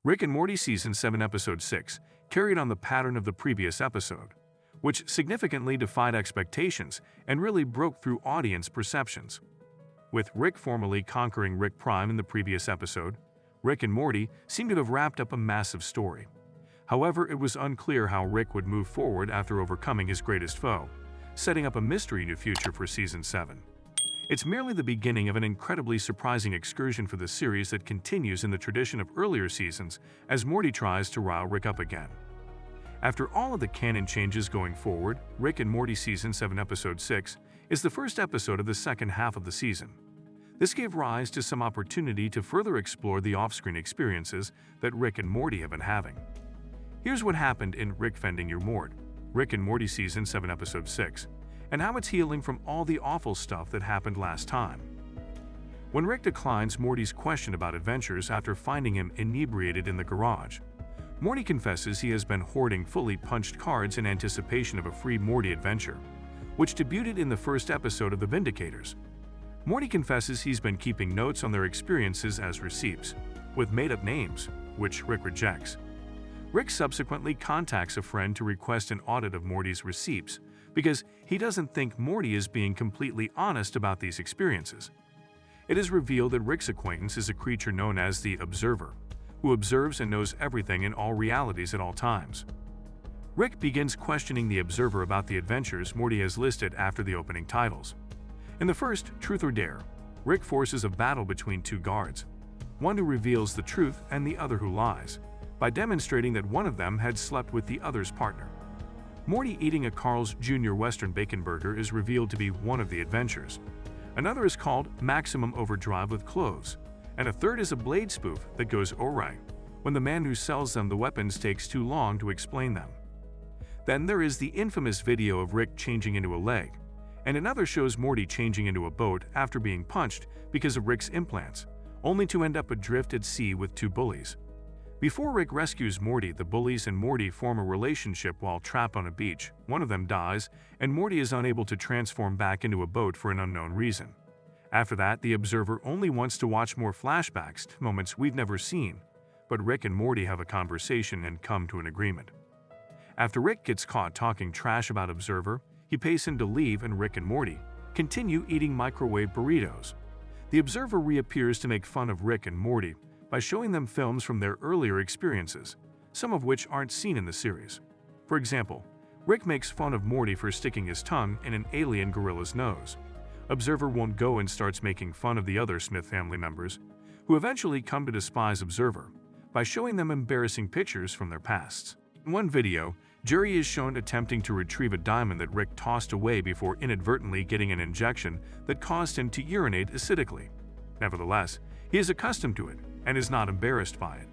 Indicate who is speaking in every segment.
Speaker 1: Rick and Morty Season 7 Episode 6 carried on the pattern of the previous episode, which significantly defied expectations and really broke through audience perceptions. With Rick formally conquering Rick Prime in the previous episode, Rick and Morty seemed to have wrapped up a massive story. However, it was unclear how Rick would move forward after overcoming his greatest foe, setting up a mystery new future for Season 7. It's merely the beginning of an incredibly surprising excursion for the series that continues in the tradition of earlier seasons as Morty tries to rile Rick up again. After all of the canon changes going forward, Rick and Morty Season 7 Episode 6 is the first episode of the second half of the season. This gave rise to some opportunity to further explore the off-screen experiences that Rick and Morty have been having. Here's what happened in Rick Fending Your Mort, Rick and Morty Season 7 Episode 6, and how it's healing from all the awful stuff that happened last time. When Rick declines Morty's question about adventures after finding him inebriated in the garage, Morty confesses he has been hoarding fully punched cards in anticipation of a free Morty adventure, which debuted in the first episode of The Vindicators. Morty confesses he's been keeping notes on their experiences as receipts, with made-up names, which Rick rejects. Rick subsequently contacts a friend to request an audit of Morty's receipts because he doesn't think Morty is being completely honest about these experiences. It is revealed that Rick's acquaintance is a creature known as the Observer, who observes and knows everything in all realities at all times. Rick begins questioning the Observer about the adventures Morty has listed after the opening titles. In the first, Truth or Dare, Rick forces a battle between two guards, one who reveals the truth and the other who lies, by demonstrating that one of them had slept with the other's partner. Morty eating a Carl's Jr. Western Bacon Burger is revealed to be one of the adventures. Another is called Maximum Overdrive with Clothes, and a third is a blade spoof that goes awry when the man who sells them the weapons takes too long to explain them. Then there is the infamous video of Rick changing into a leg, and another shows Morty changing into a boat after being punched because of Rick's implants, only to end up adrift at sea with two bullies. Before Rick rescues Morty, the bullies and Morty form a relationship while trapped on a beach. One of them dies, and Morty is unable to transform back into a boat for an unknown reason. After that, the Observer only wants to watch more flashbacks to moments we've never seen, but Rick and Morty have a conversation and come to an agreement. After Rick gets caught talking trash about Observer, he pays him to leave and Rick and Morty continue eating microwave burritos. The Observer reappears to make fun of Rick and Morty by showing them films from their earlier experiences, some of which aren't seen in the series. For example, Rick makes fun of Morty for sticking his tongue in an alien gorilla's nose. Observer won't go and starts making fun of the other Smith family members, who eventually come to despise Observer by showing them embarrassing pictures from their pasts. In one video, Jerry is shown attempting to retrieve a diamond that Rick tossed away before inadvertently getting an injection that caused him to urinate acidically. Nevertheless, he is accustomed to it and is not embarrassed by it.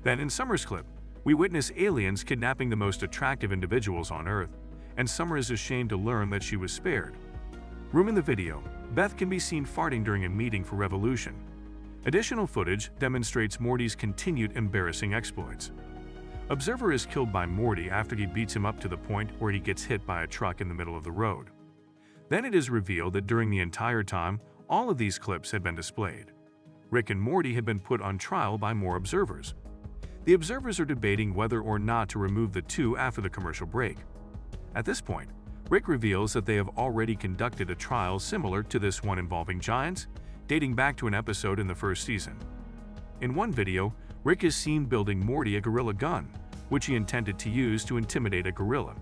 Speaker 1: Then in Summer's clip, we witness aliens kidnapping the most attractive individuals on Earth, and Summer is ashamed to learn that she was spared. In the video, Beth can be seen farting during a meeting for Revolution. Additional footage demonstrates Morty's continued embarrassing exploits. Observer is killed by Morty after he beats him up to the point where he gets hit by a truck in the middle of the road. Then it is revealed that during the entire time, all of these clips had been displayed. Rick and Morty had been put on trial by more observers. The observers are debating whether or not to remove the two after the commercial break. At this point, Rick reveals that they have already conducted a trial similar to this one involving giants, dating back to an episode in the first season. In one video, Rick is seen building Morty a gorilla gun, which he intended to use to intimidate a gorilla,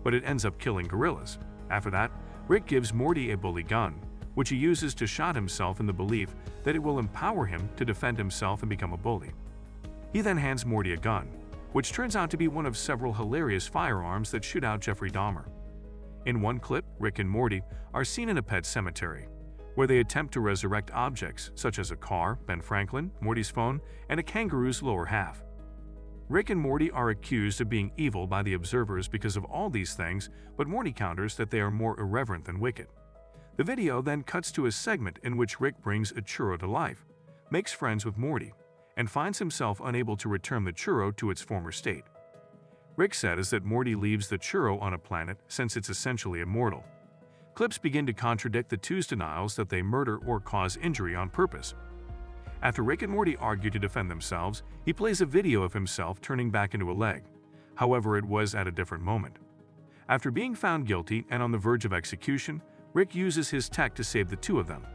Speaker 1: but it ends up killing gorillas. After that, Rick gives Morty a bully gun, which he uses to shot himself in the belief that it will empower him to defend himself and become a bully. He then hands Morty a gun, which turns out to be one of several hilarious firearms that shoot out Jeffrey Dahmer. In one clip, Rick and Morty are seen in a pet cemetery, where they attempt to resurrect objects such as a car, Ben Franklin, Morty's phone, and a kangaroo's lower half. Rick and Morty are accused of being evil by the observers because of all these things, but Morty counters that they are more irreverent than wicked. The video then cuts to a segment in which Rick brings a churro to life, makes friends with Morty, and finds himself unable to return the churro to its former state. Rick says that Morty leaves the churro on a planet since it's essentially immortal. Clips begin to contradict the two's denials that they murder or cause injury on purpose. After Rick and Morty argue to defend themselves, he plays a video of himself turning back into a leg. However, it was at a different moment. After being found guilty and on the verge of execution, Rick uses his tech to save the two of them.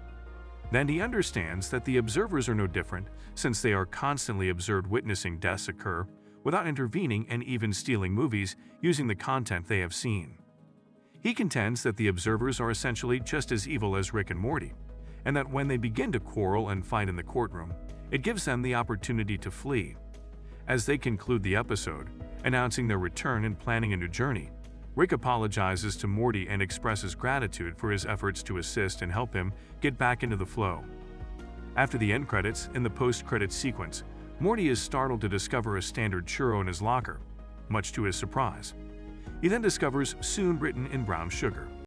Speaker 1: Then he understands that the observers are no different, since they are constantly observed witnessing deaths occur without intervening and even stealing movies using the content they have seen. He contends that the observers are essentially just as evil as Rick and Morty, and that when they begin to quarrel and fight in the courtroom, it gives them the opportunity to flee. As they conclude the episode, announcing their return and planning a new journey, Rick apologizes to Morty and expresses gratitude for his efforts to assist and help him get back into the flow. After the end credits, in the post-credits sequence, Morty is startled to discover a standard churro in his locker, much to his surprise. He then discovers "soon" written in brown sugar.